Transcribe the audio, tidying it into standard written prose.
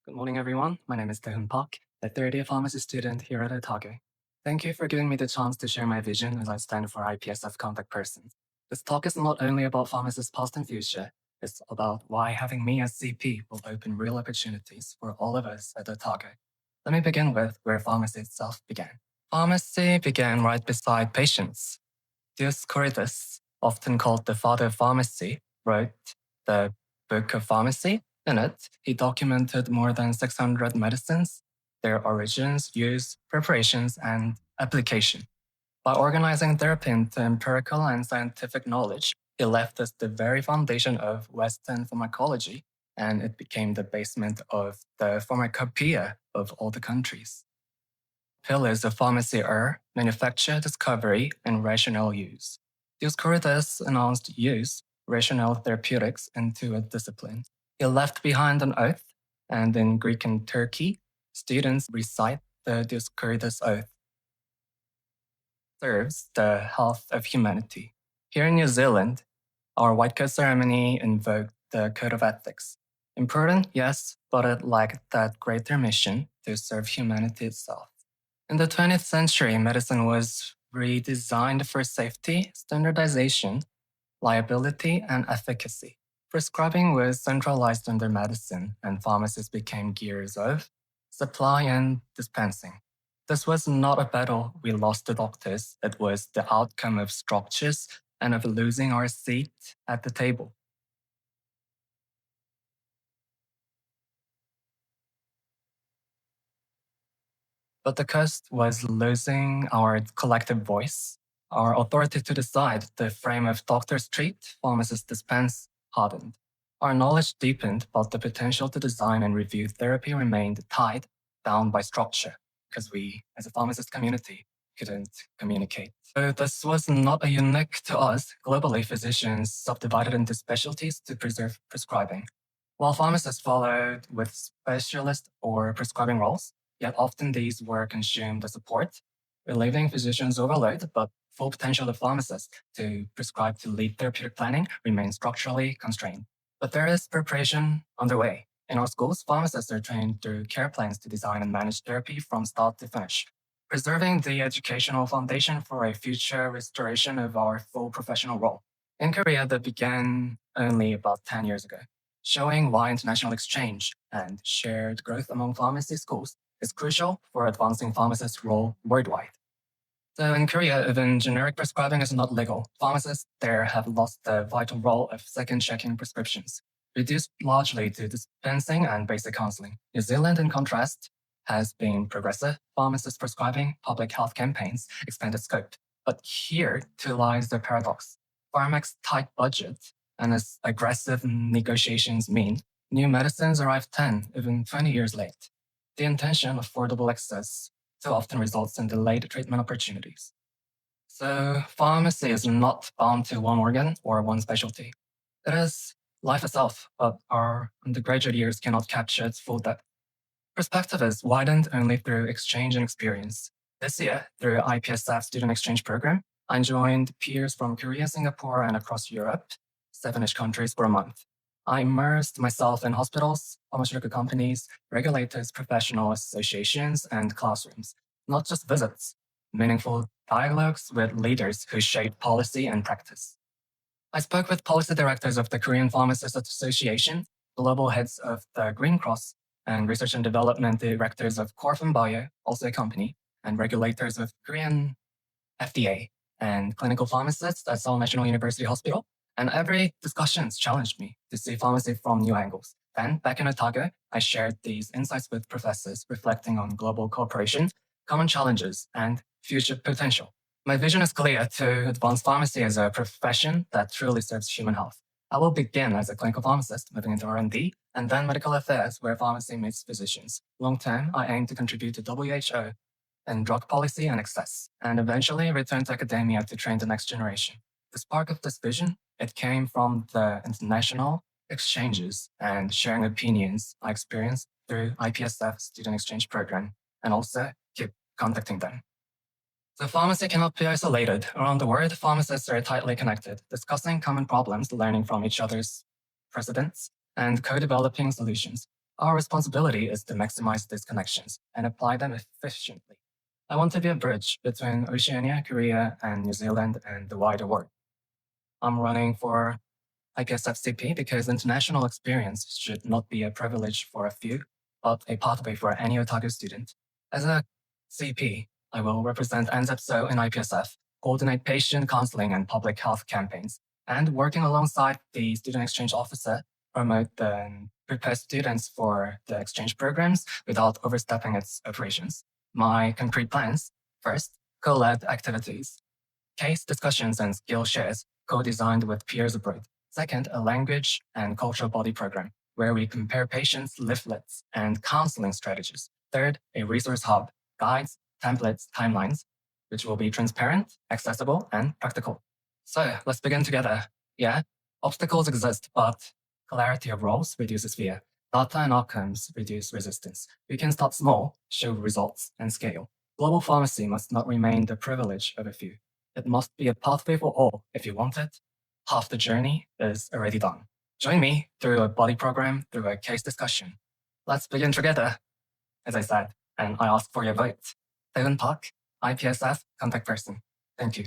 Good morning, everyone. My name is Taehoon Park, a third-year pharmacy student here at Otago. Thank you for giving me the chance to share my vision as I stand for IPSF contact person. This talk is not only about pharmacists past and future, it's about why having me as CP will open real opportunities for all of us at Otago. Let me begin with where pharmacy itself began. Pharmacy began right beside patients. Dioscorides, often called the father of pharmacy, wrote the Book of Pharmacy. In it, he documented more than 600 medicines, their origins, use, preparations, and application. By organizing therapy into empirical and scientific knowledge, he left us the very foundation of Western pharmacology, and it became the basement of the pharmacopoeia of all the countries. Pillars of pharmacy are manufacture, discovery, and rational use. Dioscorides announced use, rational therapeutics, into a discipline. He left behind an oath, and in Greek and Turkey, students recite the Dioscorides oath. Serves the health of humanity. Here in New Zealand, our white coat ceremony invoked the code of ethics. Important, yes, but it lacked that greater mission to serve humanity itself. In the 20th century, medicine was redesigned for safety, standardization, liability, and efficacy. Prescribing was centralized under medicine, and pharmacies became gears of supply and dispensing. This was not a battle we lost to doctors, it was the outcome of structures and of losing our seat at the table. But the cost was losing our collective voice, our authority to decide. The frame of doctors treat, pharmacists dispense hardened. Our knowledge deepened, but the potential to design and review therapy remained tied down by structure, because we, as a pharmacist community, couldn't communicate. So this was not unique to us. Globally, physicians subdivided into specialties to preserve prescribing, while pharmacists followed with specialist or prescribing roles, yet often these were consumed as support, relieving physicians' overload, but full potential of pharmacists to prescribe to lead therapeutic planning remains structurally constrained. But there is preparation underway. In our schools, pharmacists are trained through care plans to design and manage therapy from start to finish, preserving the educational foundation for a future restoration of our full professional role. In Korea, that began only about 10 years ago, showing why international exchange and shared growth among pharmacy schools is crucial for advancing pharmacists' role worldwide. So in Korea, even generic prescribing is not legal. Pharmacists there have lost the vital role of second-checking prescriptions, reduced largely to dispensing and basic counseling. New Zealand, in contrast, has been progressive. Pharmacist prescribing, public health campaigns, expanded scope. But here too lies the paradox. Pharmac's tight budget and its aggressive negotiations mean new medicines arrive 10, even 20 years late. The intention of affordable access so often results in delayed treatment opportunities. So pharmacy is not bound to one organ or one specialty. It is life itself, but our undergraduate years cannot capture its full depth. Perspective is widened only through exchange and experience. This year, through IPSF student exchange program, I joined peers from Korea, Singapore, and across Europe, 7-ish countries for a month. I immersed myself in hospitals, pharmaceutical companies, regulators, professional associations, and classrooms. Not just visits, meaningful dialogues with leaders who shape policy and practice. I spoke with policy directors of the Korean Pharmacists Association, global heads of the Green Cross, and research and development directors of Corfin Bio, also a company, and regulators of Korean FDA, and clinical pharmacists at Seoul National University Hospital. And every discussion challenged me to see pharmacy from new angles. Then, back in Otago, I shared these insights with professors, reflecting on global cooperation, common challenges, and future potential. My vision is clear: to advance pharmacy as a profession that truly serves human health. I will begin as a clinical pharmacist, moving into R&D, and then medical affairs, where pharmacy meets physicians. Long term, I aim to contribute to WHO and drug policy and access, and eventually return to academia to train the next generation. The spark of this vision, it came from the international exchanges and sharing opinions I experienced through IPSF student exchange program, and also keep contacting them. So pharmacy cannot be isolated. Around the world, pharmacists are tightly connected, discussing common problems, learning from each other's precedents, and co-developing solutions. Our responsibility is to maximize these connections and apply them efficiently. I want to be a bridge between Oceania, Korea, and New Zealand and the wider world. I'm running for IPSF-CP because international experience should not be a privilege for a few, but a pathway for any otaku student. As a CP, I will represent NZAPS-O in IPSF, coordinate patient counseling and public health campaigns, and working alongside the student exchange officer, promote and prepare students for the exchange programs without overstepping its operations. My concrete plans: first, co-led activities, case discussions and skill shares, co-designed with peers abroad. Second, a language and cultural body program, where we compare patients' leaflets and counseling strategies. Third, a resource hub, guides, templates, timelines, which will be transparent, accessible, and practical. So let's begin together. Yeah, obstacles exist, but clarity of roles reduces fear. Data and outcomes reduce resistance. We can start small, show results, and scale. Global pharmacy must not remain the privilege of a few. It must be a pathway for all if you want it. Half the journey is already done. Join me through a body program, through a case discussion. Let's begin together, as I said, and I ask for your vote. Taehoon Park, IPSF contact person. Thank you.